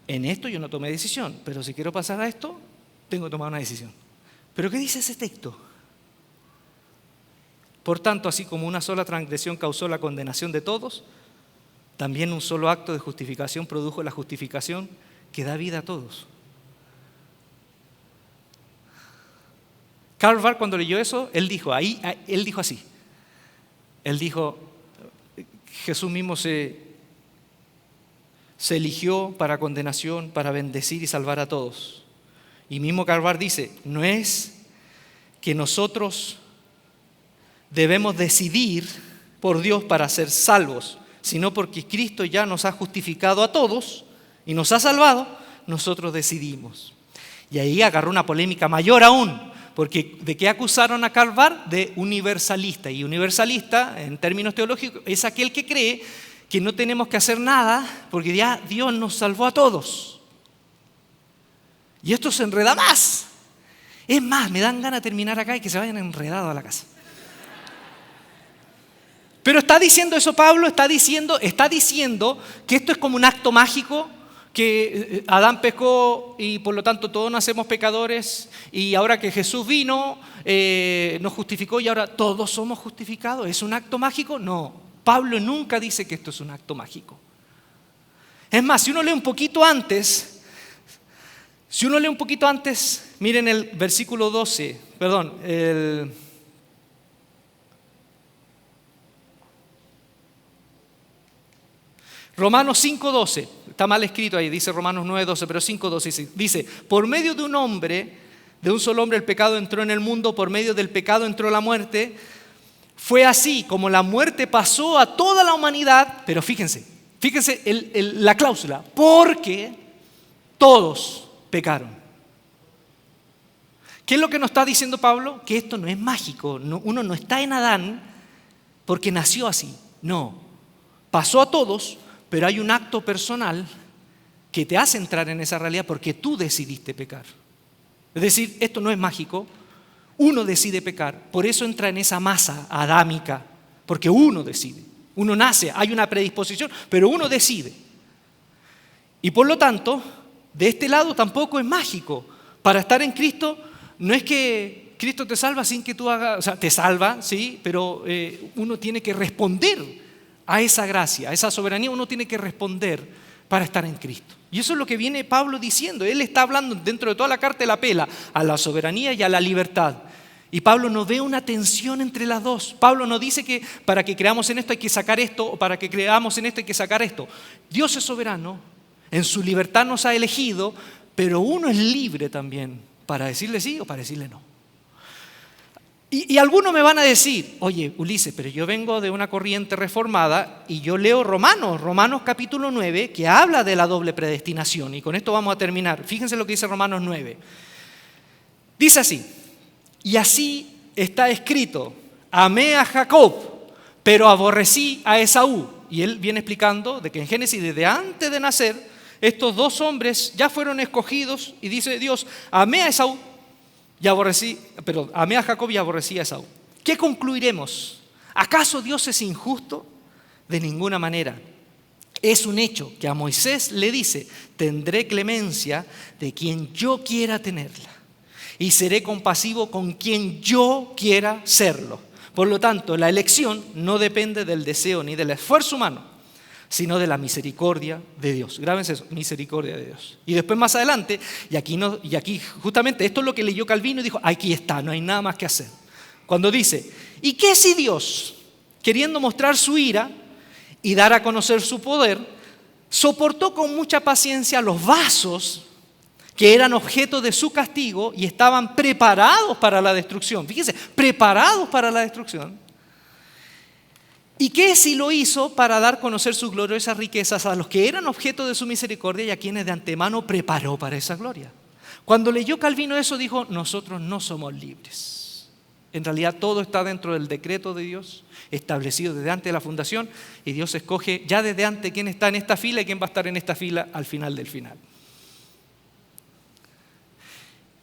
En esto yo no tomé decisión, pero si quiero pasar a esto, tengo que tomar una decisión. ¿Pero qué dice ese texto? Por tanto, así como una sola transgresión causó la condenación de todos, también un solo acto de justificación produjo la justificación que da vida a todos. Karl Barth, cuando leyó eso, él dijo así. Él dijo, Jesús mismo se eligió para condenación, para bendecir y salvar a todos. Y mismo Karl Barth dice, no es que nosotros debemos decidir por Dios para ser salvos, sino porque Cristo ya nos ha justificado a todos y nos ha salvado, nosotros decidimos. Y ahí agarró una polémica mayor aún, porque ¿de qué acusaron a Karl Barth? De universalista. Y universalista, en términos teológicos, es aquel que cree que no tenemos que hacer nada porque ya Dios nos salvó a todos. Y esto se enreda más. Es más, me dan ganas de terminar acá y que se vayan enredados a la casa. Pero está diciendo eso Pablo, está diciendo que esto es como un acto mágico, que Adán pecó y por lo tanto todos nacemos pecadores y ahora que Jesús vino, nos justificó y ahora todos somos justificados. ¿Es un acto mágico? No, Pablo nunca dice que esto es un acto mágico. Es más, si uno lee un poquito antes, miren el versículo 12, Romanos 5:12, está mal escrito ahí, dice Romanos 9:12, pero 5:12 dice, por medio de un hombre, de un solo hombre el pecado entró en el mundo, por medio del pecado entró la muerte. Fue así como la muerte pasó a toda la humanidad, pero fíjense la cláusula, porque todos pecaron. ¿Qué es lo que nos está diciendo Pablo? Que esto no es mágico, uno no está en Adán porque nació así, no. Pasó a todos, pero hay un acto personal que te hace entrar en esa realidad porque tú decidiste pecar. Es decir, esto no es mágico, uno decide pecar, por eso entra en esa masa adámica, porque uno decide, uno nace, hay una predisposición, pero uno decide. Y por lo tanto, de este lado tampoco es mágico. Para estar en Cristo, no es que Cristo te salva sin que tú hagas, o sea, te salva, sí, pero uno tiene que responder a esa gracia, a esa soberanía, uno tiene que responder para estar en Cristo. Y eso es lo que viene Pablo diciendo. Él está hablando dentro de toda la carta, él apela a la soberanía y a la libertad. Y Pablo no ve una tensión entre las dos. Pablo no dice que para que creamos en esto hay que sacar esto, o para que creamos en esto hay que sacar esto. Dios es soberano, en su libertad nos ha elegido, pero uno es libre también para decirle sí o para decirle no. Y algunos me van a decir, oye, Ulises, pero yo vengo de una corriente reformada y yo leo Romanos capítulo 9, que habla de la doble predestinación. Y con esto vamos a terminar. Fíjense lo que dice Romanos 9. Dice así, y así está escrito, amé a Jacob, pero aborrecí a Esaú. Y él viene explicando de que en Génesis, desde antes de nacer, estos dos hombres ya fueron escogidos y dice Dios, amé a Esaú. Amé a Jacob y aborrecí a Esaú. ¿Qué concluiremos? ¿Acaso Dios es injusto? De ninguna manera. Es un hecho que a Moisés le dice, tendré clemencia de quien yo quiera tenerla y seré compasivo con quien yo quiera serlo. Por lo tanto, la elección no depende del deseo ni del esfuerzo humano, sino de la misericordia de Dios. Grábense eso, misericordia de Dios. Y después más adelante, y aquí justamente esto es lo que leyó Calvino y dijo, aquí está, no hay nada más que hacer. Cuando dice, ¿y qué si Dios, queriendo mostrar su ira y dar a conocer su poder, soportó con mucha paciencia los vasos que eran objeto de su castigo y estaban preparados para la destrucción? Fíjense, preparados para la destrucción. ¿Y qué si lo hizo para dar a conocer sus gloriosas riquezas a los que eran objeto de su misericordia y a quienes de antemano preparó para esa gloria? Cuando leyó Calvino eso dijo, nosotros no somos libres. En realidad todo está dentro del decreto de Dios, establecido desde antes de la fundación, y Dios escoge ya desde antes quién está en esta fila y quién va a estar en esta fila al final del final.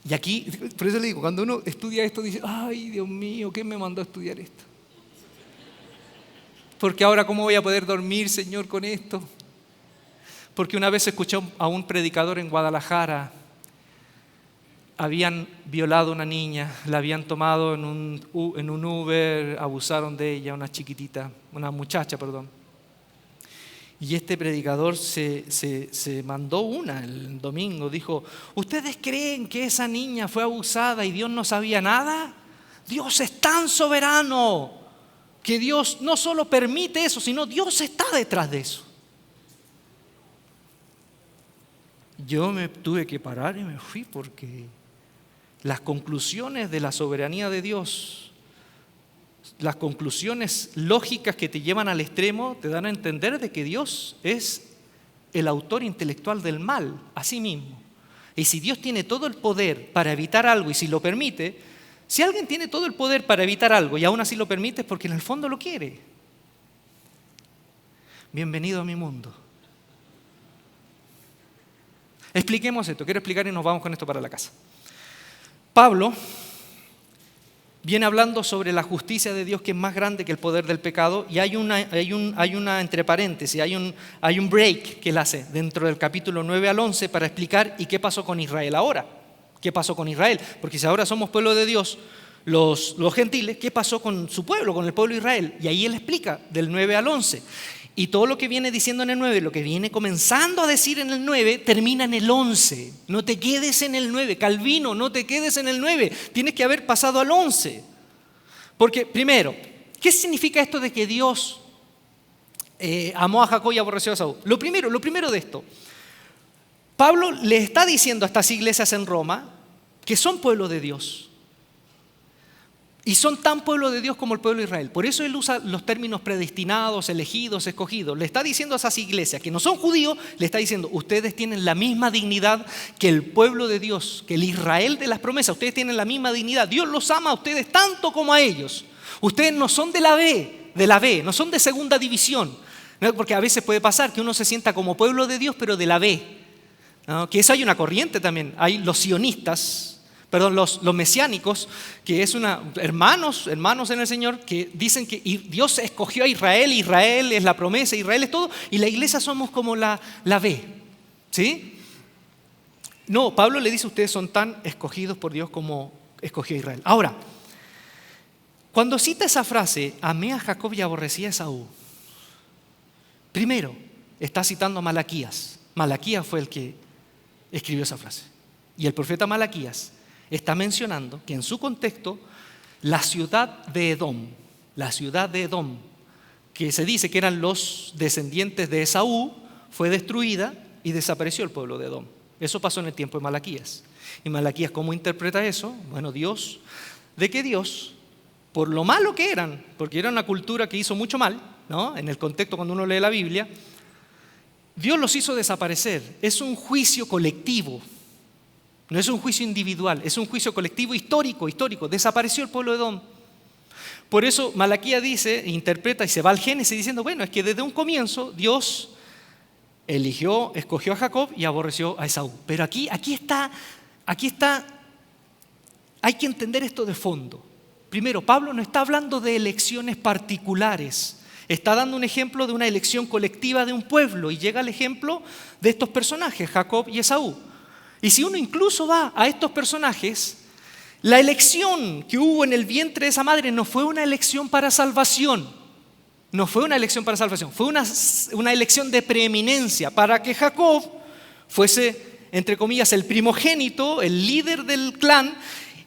Y aquí, por eso le digo, cuando uno estudia esto dice, ay Dios mío, ¿quién me mandó a estudiar esto? Porque ahora ¿cómo voy a poder dormir, Señor, con esto? Porque una vez escuché a un predicador en Guadalajara, habían violado a una niña, la habían tomado en un Uber, abusaron de ella, una muchacha. Y este predicador se mandó el domingo, dijo, ¿ustedes creen que esa niña fue abusada y Dios no sabía nada? Dios es tan soberano que Dios no solo permite eso, sino Dios está detrás de eso. Yo me tuve que parar y me fui porque las conclusiones de la soberanía de Dios, las conclusiones lógicas que te llevan al extremo, te dan a entender de que Dios es el autor intelectual del mal, así mismo. Y si Dios tiene todo el poder para evitar algo y si lo permite, si alguien tiene todo el poder para evitar algo y aún así lo permite es porque en el fondo lo quiere. Bienvenido a mi mundo. Expliquemos esto, quiero explicar y nos vamos con esto para la casa. Pablo viene hablando sobre la justicia de Dios que es más grande que el poder del pecado y hay una entre paréntesis, hay un break que él hace dentro del capítulo 9 al 11 para explicar y qué pasó con Israel ahora. ¿Qué pasó con Israel? Porque si ahora somos pueblo de Dios, los gentiles, ¿qué pasó con su pueblo, con el pueblo de Israel? Y ahí él explica del 9 al 11. Y todo lo que viene diciendo en el 9, lo que viene comenzando a decir en el 9, termina en el 11. No te quedes en el 9. Calvino, no te quedes en el 9. Tienes que haber pasado al 11. Porque, primero, ¿qué significa esto de que Dios amó a Jacob y aborreció a Esaú. Lo primero de esto, Pablo le está diciendo a estas iglesias en Roma que son pueblo de Dios. Y son tan pueblo de Dios como el pueblo de Israel. Por eso él usa los términos predestinados, elegidos, escogidos. Le está diciendo a esas iglesias que no son judíos, le está diciendo, ustedes tienen la misma dignidad que el pueblo de Dios, que el Israel de las promesas. Ustedes tienen la misma dignidad. Dios los ama a ustedes tanto como a ellos. Ustedes no son de la B, no son de segunda división. ¿No? Porque a veces puede pasar que uno se sienta como pueblo de Dios, pero de la B. ¿No? Que eso hay una corriente también. Hay los sionistas, los mesiánicos, que es hermanos en el Señor, que dicen que Dios escogió a Israel, Israel es la promesa, Israel es todo, y la iglesia somos como la B. ¿Sí? No, Pablo le dice, ustedes son tan escogidos por Dios como escogió a Israel. Ahora, cuando cita esa frase, amé a Jacob y aborrecí a Esaú, primero está citando a Malaquías. Malaquías fue el que escribió esa frase. Y el profeta Malaquías está mencionando que en su contexto la ciudad de Edom, que se dice que eran los descendientes de Esaú, fue destruida y desapareció el pueblo de Edom. Eso pasó en el tiempo de Malaquías. ¿Y Malaquías cómo interpreta eso? Bueno, Dios, por lo malo que eran, porque era una cultura que hizo mucho mal, ¿no? En el contexto cuando uno lee la Biblia, Dios los hizo desaparecer. Es un juicio colectivo. No es un juicio individual, es un juicio colectivo histórico. Desapareció el pueblo de Edom. Por eso Malaquías dice, interpreta y se va al Génesis diciendo, bueno, es que desde un comienzo Dios escogió a Jacob y aborreció a Esaú. Pero aquí está, hay que entender esto de fondo. Primero, Pablo no está hablando de elecciones particulares. Está dando un ejemplo de una elección colectiva de un pueblo y llega el ejemplo de estos personajes, Jacob y Esaú. Y si uno incluso va a estos personajes, la elección que hubo en el vientre de esa madre no fue una elección para salvación. Fue una elección de preeminencia para que Jacob fuese, entre comillas, el primogénito, el líder del clan,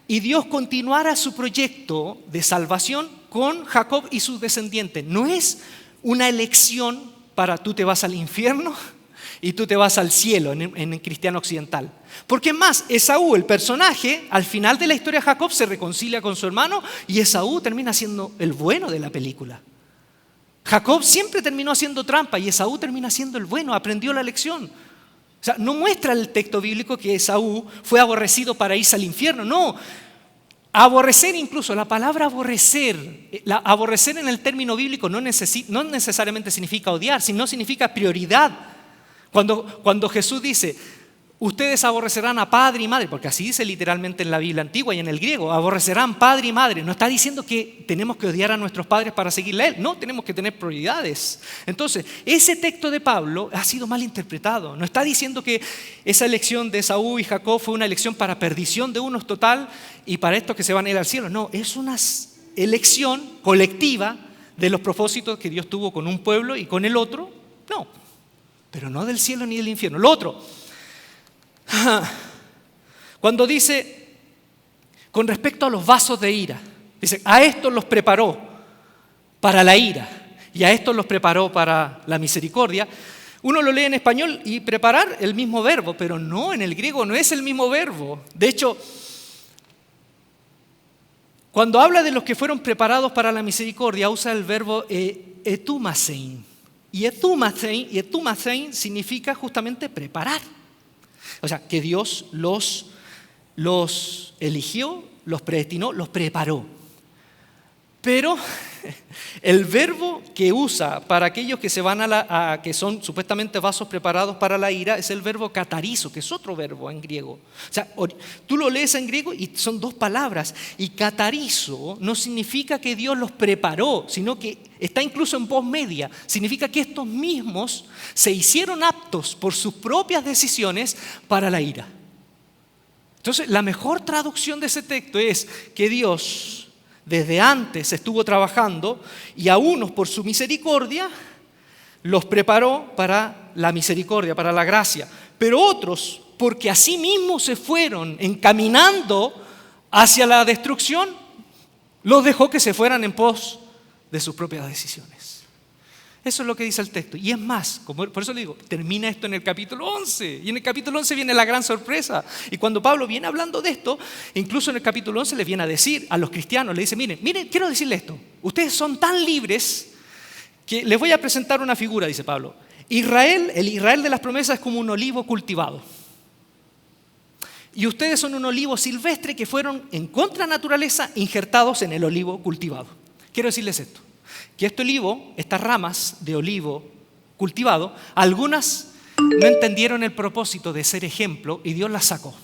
y Dios continuara su proyecto de salvación con Jacob y sus descendientes. No es una elección para tú te vas al infierno y tú te vas al cielo en el cristiano occidental. Porque más, Esaú, el personaje, al final de la historia de Jacob se reconcilia con su hermano y Esaú termina siendo el bueno de la película. Jacob siempre terminó haciendo trampa y Esaú termina siendo el bueno, aprendió la lección. O sea, no muestra el texto bíblico que Esaú fue aborrecido para irse al infierno, no. Aborrecer, incluso la palabra aborrecer en el término bíblico no necesariamente significa odiar, sino significa prioridad. Cuando Jesús dice, ustedes aborrecerán a padre y madre, porque así dice literalmente en la Biblia antigua y en el griego, aborrecerán padre y madre. No está diciendo que tenemos que odiar a nuestros padres para seguirle a él, no, tenemos que tener prioridades. Entonces, ese texto de Pablo ha sido mal interpretado. No está diciendo que esa elección de Esaú y Jacob fue una elección para perdición de unos total y para estos que se van a ir al cielo. No, es una elección colectiva de los propósitos que Dios tuvo con un pueblo y con el otro, no, pero no del cielo ni del infierno. Lo otro, cuando dice con respecto a los vasos de ira, dice, a estos los preparó para la ira y a estos los preparó para la misericordia. Uno lo lee en español y preparar el mismo verbo, pero no, en el griego no es el mismo verbo. De hecho, cuando habla de los que fueron preparados para la misericordia, usa el verbo etumasein. Y etumasein significa justamente preparar. O sea, que Dios los eligió, los predestinó, los preparó. Pero el verbo que usa para aquellos que se van que son supuestamente vasos preparados para la ira es el verbo catarizo, que es otro verbo en griego. O sea, tú lo lees en griego y son dos palabras. Y catarizo no significa que Dios los preparó, sino que está incluso en voz media. Significa que estos mismos se hicieron aptos por sus propias decisiones para la ira. Entonces, la mejor traducción de ese texto es que Dios desde antes estuvo trabajando y a unos por su misericordia los preparó para la misericordia, para la gracia. Pero otros, porque así mismos se fueron encaminando hacia la destrucción, los dejó que se fueran en pos de sus propias decisiones. Eso es lo que dice el texto. Y es más, por eso le digo, termina esto en el capítulo 11. Y en el capítulo 11 viene la gran sorpresa. Y cuando Pablo viene hablando de esto, incluso en el capítulo 11 les viene a decir a los cristianos, le dice, miren, quiero decirles esto. Ustedes son tan libres que les voy a presentar una figura, dice Pablo. El Israel de las promesas es como un olivo cultivado. Y ustedes son un olivo silvestre que fueron en contra naturaleza injertados en el olivo cultivado. Quiero decirles esto. Que estas ramas de olivo cultivado, algunas no entendieron el propósito de ser ejemplo y Dios las sacó.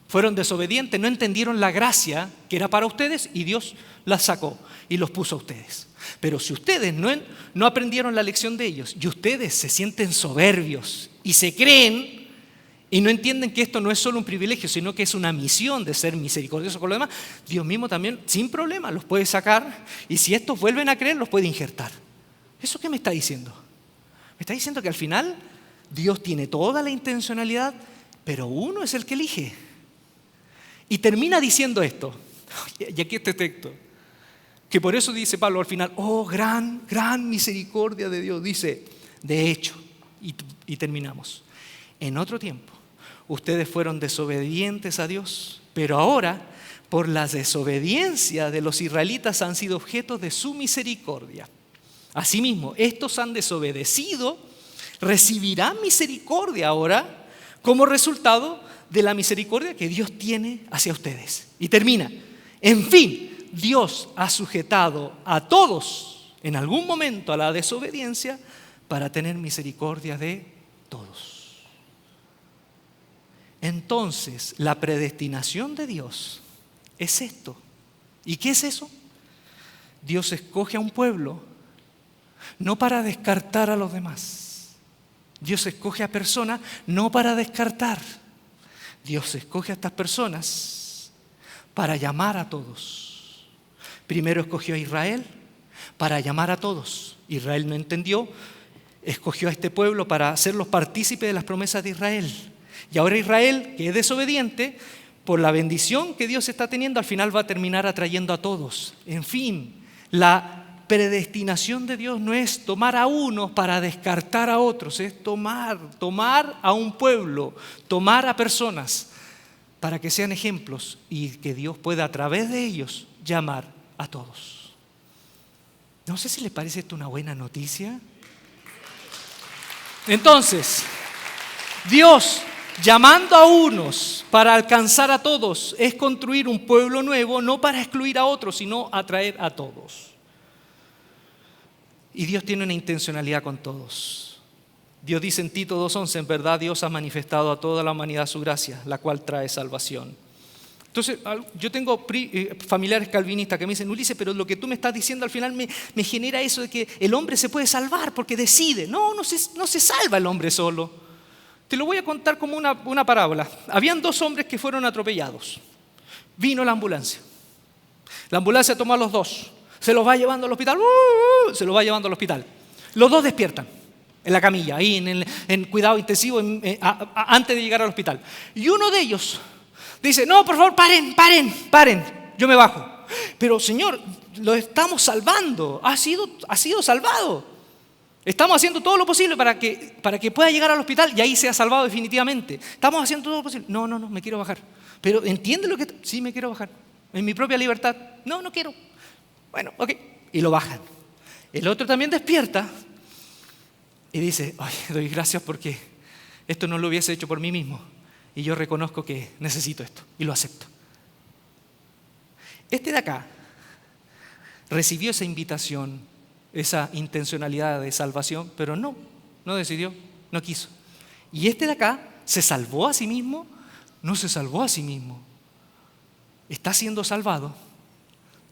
Fueron desobedientes, no entendieron la gracia que era para ustedes y Dios las sacó y los puso a ustedes. Pero si ustedes no aprendieron la lección de ellos y ustedes se sienten soberbios y se creen y no entienden que esto no es solo un privilegio, sino que es una misión de ser misericordioso con los demás, Dios mismo también, sin problema, los puede sacar y si estos vuelven a creer, los puede injertar. ¿Eso qué me está diciendo? Me está diciendo que al final Dios tiene toda la intencionalidad, pero uno es el que elige. Y termina diciendo esto, y aquí este texto, que por eso dice Pablo al final, oh, gran misericordia de Dios, dice, de hecho, y terminamos, en otro tiempo, ustedes fueron desobedientes a Dios, pero ahora, por la desobediencia de los israelitas, han sido objeto de su misericordia. Asimismo, estos han desobedecido, recibirán misericordia ahora como resultado de la misericordia que Dios tiene hacia ustedes. Y termina, en fin, Dios ha sujetado a todos en algún momento a la desobediencia para tener misericordia de todos. Entonces, la predestinación de Dios es esto. ¿Y qué es eso? Dios escoge a un pueblo no para descartar a los demás. Dios escoge a personas no para descartar. Dios escoge a estas personas para llamar a todos. Primero escogió a Israel para llamar a todos. Israel no entendió, escogió a este pueblo para hacerlos partícipes de las promesas de Israel. Y ahora Israel, que es desobediente, por la bendición que Dios está teniendo, al final va a terminar atrayendo a todos. En fin, la predestinación de Dios no es tomar a unos para descartar a otros, es tomar a un pueblo, tomar a personas para que sean ejemplos y que Dios pueda a través de ellos llamar a todos. No sé si les parece esto una buena noticia. Entonces, Dios llamando a unos para alcanzar a todos es construir un pueblo nuevo, no para excluir a otros, sino atraer a todos. Y Dios tiene una intencionalidad con todos. Dios dice en Tito 2:11, en verdad Dios ha manifestado a toda la humanidad su gracia, la cual trae salvación. Entonces, yo tengo familiares calvinistas que me dicen, Ulises, pero lo que tú me estás diciendo al final me genera eso de que el hombre se puede salvar porque decide. No se salva el hombre solo. Te lo voy a contar como una parábola. Habían 2 hombres que fueron atropellados. Vino la ambulancia. La ambulancia tomó a los 2. Se los va llevando al hospital. Se los va llevando al hospital. Los 2 despiertan en la camilla, ahí en cuidado intensivo, antes de llegar al hospital. Y uno de ellos dice, no, por favor, paren. Yo me bajo. Pero Señor, lo estamos salvando. Ha sido salvado. Estamos haciendo todo lo posible para que pueda llegar al hospital y ahí sea salvado definitivamente. Estamos haciendo todo lo posible. No, me quiero bajar. Pero ¿entiende lo que? Sí, me quiero bajar. En mi propia libertad. No quiero. Bueno, ok. Y lo bajan. El otro también despierta y dice, ay, doy gracias porque esto no lo hubiese hecho por mí mismo. Y yo reconozco que necesito esto y lo acepto. Este de acá recibió esa invitación, esa intencionalidad de salvación, pero no decidió, no quiso. Y este de acá se salvó a sí mismo, no se salvó a sí mismo. Está siendo salvado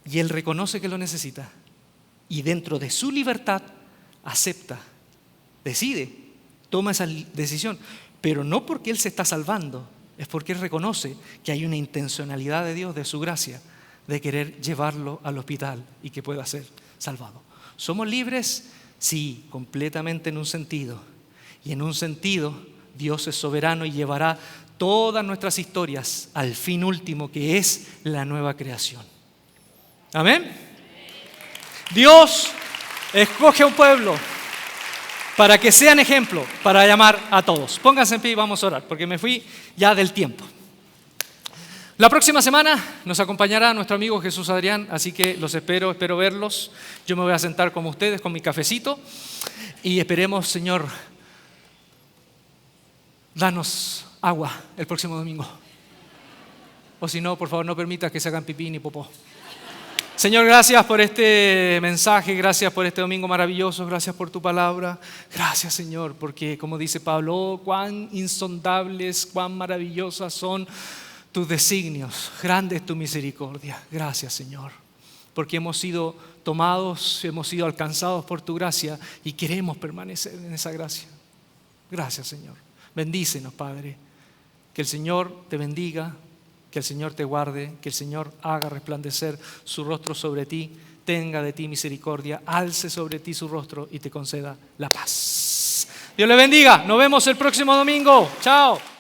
y él reconoce que lo necesita. Y dentro de su libertad acepta, decide, toma esa decisión. Pero no porque él se está salvando, es porque él reconoce que hay una intencionalidad de Dios, de su gracia, de querer llevarlo al hospital y que pueda ser salvado. ¿Somos libres? Sí, completamente en un sentido. Y en un sentido, Dios es soberano y llevará todas nuestras historias al fin último, que es la nueva creación. ¿Amén? Dios escoge a un pueblo para que sean ejemplo, para llamar a todos. Pónganse en pie y vamos a orar, porque me fui ya del tiempo. La próxima semana nos acompañará nuestro amigo Jesús Adrián, así que los espero verlos. Yo me voy a sentar como ustedes con mi cafecito y esperemos, Señor, danos agua el próximo domingo. O si no, por favor, no permitas que se hagan pipí ni popó. Señor, gracias por este mensaje, gracias por este domingo maravilloso, gracias por tu palabra. Gracias, Señor, porque como dice Pablo, oh, cuán insondables, cuán maravillosas son tus designios, grande es tu misericordia. Gracias, Señor, porque hemos sido tomados, hemos sido alcanzados por tu gracia y queremos permanecer en esa gracia. Gracias, Señor. Bendícenos, Padre. Que el Señor te bendiga, que el Señor te guarde, que el Señor haga resplandecer su rostro sobre ti, tenga de ti misericordia, alce sobre ti su rostro y te conceda la paz. Dios le bendiga. Nos vemos el próximo domingo. Chao.